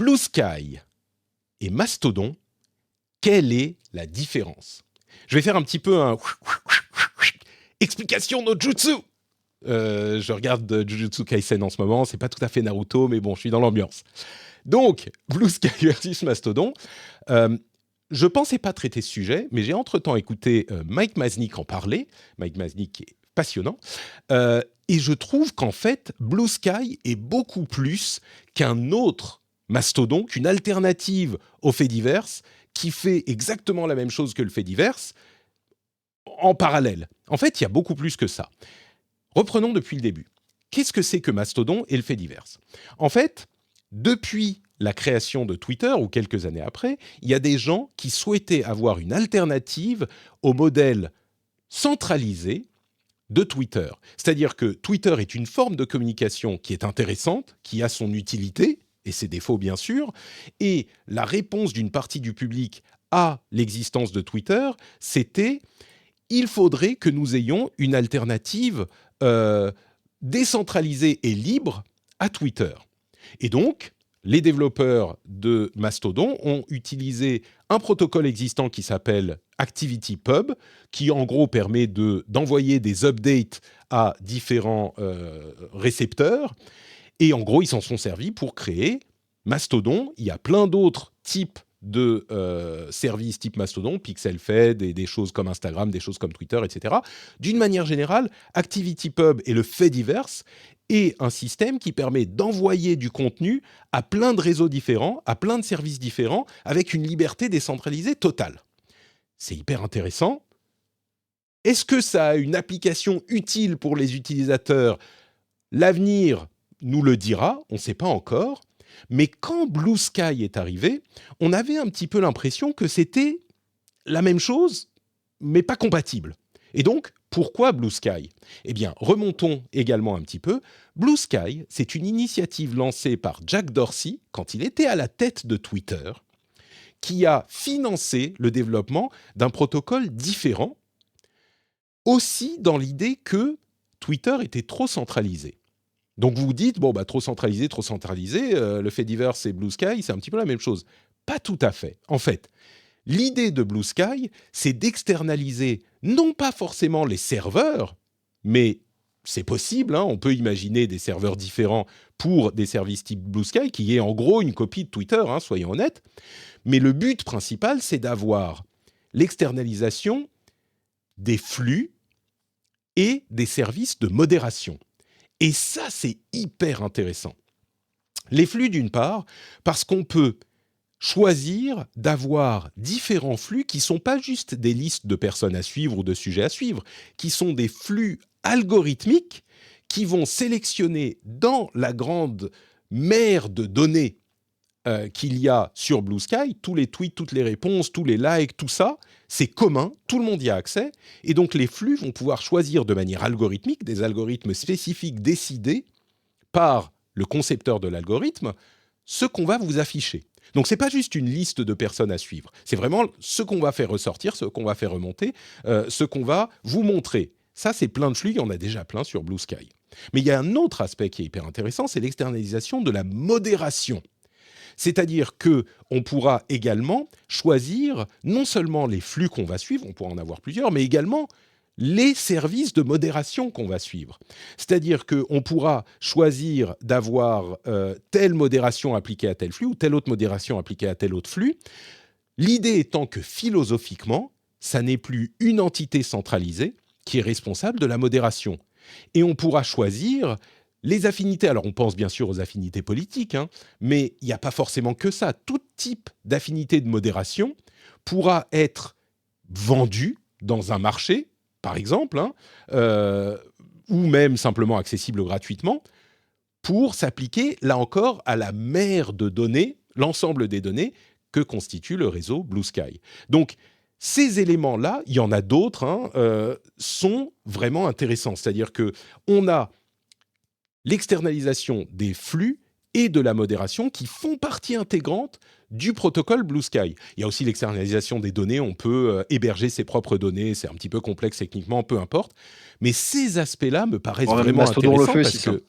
Blue Sky et Mastodon, quelle est la différence ? Je vais faire un petit peu un explication no jutsu. Je regarde Jujutsu Kaisen en ce moment, c'est pas tout à fait Naruto, mais bon, je suis dans l'ambiance. Donc, Blue Sky versus Mastodon. Je pensais pas traiter ce sujet, mais j'ai entre-temps écouté Mike Masnick en parler. Mike Masnick est passionnant. Et je trouve qu'en fait, Blue Sky est beaucoup plus qu'un autre Mastodon, qu'une alternative au fait divers, qui fait exactement la même chose que le fait divers, en parallèle. En fait, il y a beaucoup plus que ça. Reprenons depuis le début. Qu'est-ce que c'est que Mastodon et le fait divers ? En fait, depuis la création de Twitter, ou quelques années après, il y a des gens qui souhaitaient avoir une alternative au modèle centralisé de Twitter. C'est-à-dire que Twitter est une forme de communication qui est intéressante, qui a son utilité, et ses défauts bien sûr, et la réponse d'une partie du public à l'existence de Twitter, c'était « il faudrait que nous ayons une alternative décentralisée et libre à Twitter ». Et donc, les développeurs de Mastodon ont utilisé un protocole existant qui s'appelle ActivityPub, qui en gros permet d'envoyer des updates à différents récepteurs. Et en gros, ils s'en sont servis pour créer Mastodon. Il y a plein d'autres types de services type Mastodon, PixelFed, des choses comme Instagram, des choses comme Twitter, etc. D'une manière générale, ActivityPub et le fait divers est un système qui permet d'envoyer du contenu à plein de réseaux différents, à plein de services différents, avec une liberté décentralisée totale. C'est hyper intéressant. Est-ce que ça a une application utile pour les utilisateurs ? L'avenir nous le dira, on ne sait pas encore. Mais quand Blue Sky est arrivé, on avait un petit peu l'impression que c'était la même chose, mais pas compatible. Et donc, pourquoi Blue Sky ? Eh bien, remontons également un petit peu. Blue Sky, c'est une initiative lancée par Jack Dorsey, quand il était à la tête de Twitter, qui a financé le développement d'un protocole différent, aussi dans l'idée que Twitter était trop centralisé. Donc vous vous dites, trop centralisé, le fait divers et Blue Sky, c'est un petit peu la même chose. Pas tout à fait. En fait, l'idée de Blue Sky, c'est d'externaliser non pas forcément les serveurs, mais c'est possible, on peut imaginer des serveurs différents pour des services type Blue Sky, qui est en gros une copie de Twitter, soyons honnêtes. Mais le but principal, c'est d'avoir l'externalisation des flux et des services de modération. Et ça, c'est hyper intéressant. Les flux, d'une part, parce qu'on peut choisir d'avoir différents flux qui ne sont pas juste des listes de personnes à suivre ou de sujets à suivre, qui sont des flux algorithmiques qui vont sélectionner dans la grande mer de données qu'il y a sur Blue Sky, tous les tweets, toutes les réponses, tous les likes, tout ça, c'est commun, tout le monde y a accès, et donc les flux vont pouvoir choisir de manière algorithmique, des algorithmes spécifiques décidés par le concepteur de l'algorithme, ce qu'on va vous afficher. Donc c'est pas juste une liste de personnes à suivre, c'est vraiment ce qu'on va faire ressortir, ce qu'on va faire remonter, ce qu'on va vous montrer. Ça, c'est plein de flux, il y en a déjà plein sur Blue Sky. Mais il y a un autre aspect qui est hyper intéressant, c'est l'externalisation de la modération. C'est-à-dire qu'on pourra également choisir non seulement les flux qu'on va suivre, on pourra en avoir plusieurs, mais également les services de modération qu'on va suivre. C'est-à-dire qu'on pourra choisir d'avoir telle modération appliquée à tel flux ou telle autre modération appliquée à tel autre flux. L'idée étant que philosophiquement, ça n'est plus une entité centralisée qui est responsable de la modération. Et on pourra choisir les affinités. Alors on pense bien sûr aux affinités politiques, mais il n'y a pas forcément que ça. Tout type d'affinité de modération pourra être vendu dans un marché, par exemple, ou même simplement accessible gratuitement, pour s'appliquer, là encore, à la mer de données, l'ensemble des données que constitue le réseau Blue Sky. Donc, ces éléments-là, il y en a d'autres, sont vraiment intéressants. C'est-à-dire qu'on a l'externalisation des flux et de la modération qui font partie intégrante du protocole Blue Sky. Il y a aussi l'externalisation des données, on peut héberger ses propres données, c'est un petit peu complexe techniquement, peu importe. Mais ces aspects-là me paraissent vraiment Mastodon intéressants le fait parce aussi, ça. que...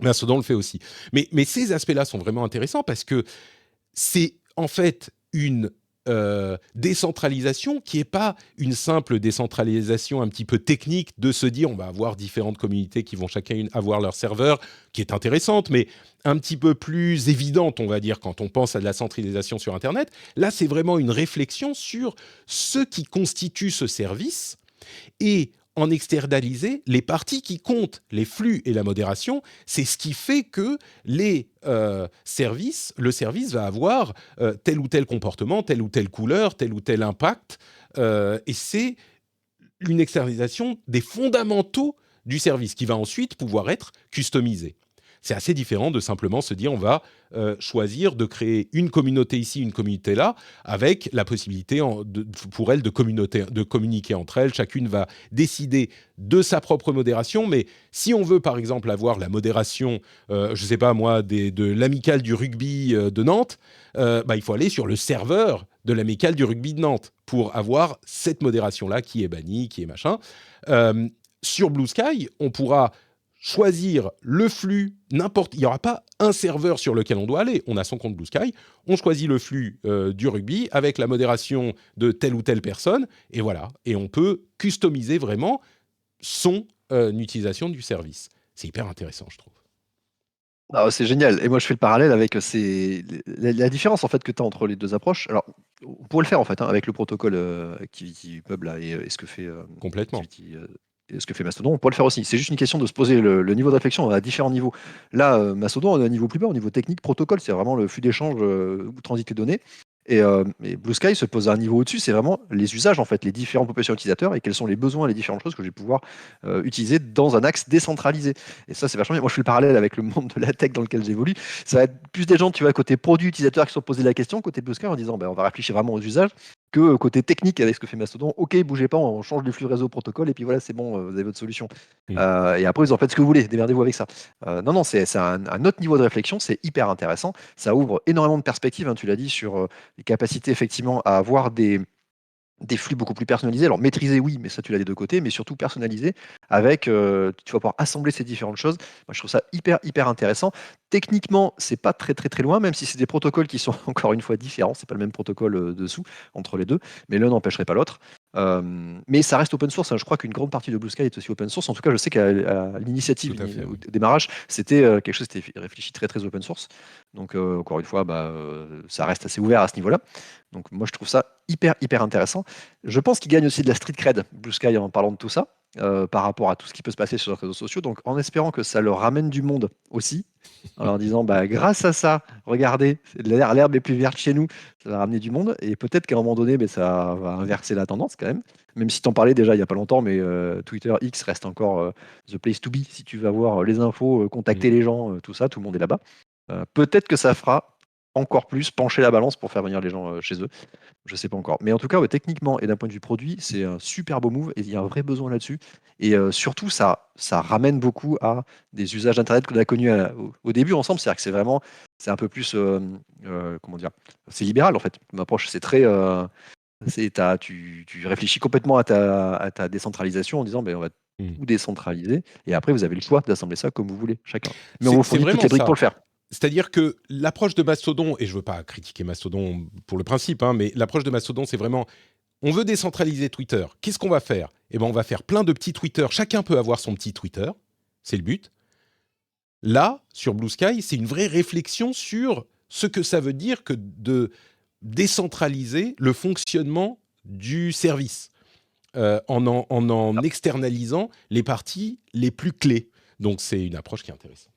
Mastodon le fait aussi. Mais ces aspects-là sont vraiment intéressants parce que c'est en fait une décentralisation qui n'est pas une simple décentralisation un petit peu technique de se dire on va avoir différentes communautés qui vont chacun avoir leur serveur, qui est intéressante, mais un petit peu plus évidente, on va dire, quand on pense à de la centralisation sur Internet. Là, c'est vraiment une réflexion sur ce qui constitue ce service et en externaliser les parties qui comptent, les flux et la modération. C'est ce qui fait que le service va avoir tel ou tel comportement, telle ou telle couleur, tel ou tel impact. Et c'est une externalisation des fondamentaux du service qui va ensuite pouvoir être customisé. C'est assez différent de simplement se dire on va choisir de créer une communauté ici, une communauté là, avec la possibilité pour elles de communiquer entre elles. Chacune va décider de sa propre modération, mais si on veut par exemple avoir la modération, je ne sais pas moi, de l'amicale du rugby de Nantes, il faut aller sur le serveur de l'amicale du rugby de Nantes pour avoir cette modération-là qui est bannie, qui est machin. Sur Blue Sky, on pourra choisir le flux, il n'y aura pas un serveur sur lequel on doit aller. On a son compte Blue Sky, on choisit le flux du rugby avec la modération de telle ou telle personne, et voilà. Et on peut customiser vraiment son utilisation du service. C'est hyper intéressant, je trouve. Ah, c'est génial. Et moi, je fais le parallèle avec la différence en fait que tu as entre les deux approches. Alors, on pourrait le faire en fait, hein, avec le protocole ActivityPub là, et ce que fait Complètement. et ce que fait Mastodon. On pourrait le faire aussi. C'est juste une question de se poser le niveau de réflexion à différents niveaux. Là, Mastodon, on est à un niveau plus bas, au niveau technique, protocole, c'est vraiment le flux d'échange où transitent les données. Et Blue Sky se pose à un niveau au-dessus, c'est vraiment les usages, en fait, les différentes populations utilisateurs et quels sont les besoins, les différentes choses que je vais pouvoir utiliser dans un axe décentralisé. Et ça, c'est vachement bien. Moi, je fais le parallèle avec le monde de la tech dans lequel j'évolue. Ça va être plus des gens, tu vois, côté produit utilisateur qui se sont posés la question, côté Blue Sky en disant, ben, on va réfléchir vraiment aux usages, que côté technique avec ce que fait Mastodon. Ok, bougez pas, on change les flux réseau protocole et puis voilà, c'est bon, vous avez votre solution. Mm. Et après, vous en faites ce que vous voulez, démerdez-vous avec ça. Non, non, c'est un autre niveau de réflexion, c'est hyper intéressant. Ça ouvre énormément de perspectives, hein, tu l'as dit, sur les capacités effectivement à avoir des flux beaucoup plus personnalisés. Alors maîtrisés, oui, mais ça tu l'as des deux côtés, mais surtout personnalisés avec, tu vas pouvoir assembler ces différentes choses. Moi, je trouve ça hyper, hyper intéressant. Techniquement, c'est pas très, très, très loin, même si c'est des protocoles qui sont encore une fois différents. C'est pas le même protocole dessous entre les deux, mais l'un n'empêcherait pas l'autre. Mais ça reste open source, hein. Je crois qu'une grande partie de Blue Sky est aussi open source. En tout cas, je sais qu'à l'initiative, Tout à fait, au oui. démarrage, c'était quelque chose qui était réfléchi très, très open source. Donc, encore une fois, ça reste assez ouvert à ce niveau-là. Donc, moi, je trouve ça hyper, hyper intéressant. Je pense qu'il gagne aussi de la street cred, Blue Sky, en parlant de tout ça, par rapport à tout ce qui peut se passer sur les réseaux sociaux. Donc, en espérant que ça leur ramène du monde aussi, en leur disant, bah, grâce à ça, regardez, l'herbe est plus verte chez nous, ça va ramener du monde. Et peut-être qu'à un moment donné, mais ça va inverser la tendance quand même. Même si tu en parlais déjà il n'y a pas longtemps, mais Twitter X reste encore the place to be si tu veux avoir les infos, Mm. contacter les gens, tout ça, tout le monde est là-bas. Peut-être que ça fera encore plus pencher la balance pour faire venir les gens chez eux. Je sais pas encore. Mais en tout cas, ouais, techniquement et d'un point de vue produit, c'est un super beau move et il y a un vrai besoin là-dessus. Et surtout, ça ramène beaucoup à des usages d'Internet qu'on a connus au début ensemble. C'est-à-dire que c'est un peu plus, comment dire, c'est libéral en fait. Comme approche, c'est très, tu réfléchis complètement à ta décentralisation en disant, ben, on va Mm. tout décentraliser et après, vous avez le choix d'assembler ça comme vous voulez, chacun. Mais on vous C'est fournit toutes vraiment les briques pour ça. le faire. C'est-à-dire que l'approche de Mastodon, et je ne veux pas critiquer Mastodon pour le principe, hein, mais l'approche de Mastodon, c'est vraiment, on veut décentraliser Twitter. Qu'est-ce qu'on va faire? Eh ben, on va faire plein de petits Twitter. Chacun peut avoir son petit Twitter. C'est le but. Là, sur Blue Sky, c'est une vraie réflexion sur ce que ça veut dire que de décentraliser le fonctionnement du service en externalisant les parties les plus clés. Donc, c'est une approche qui est intéressante.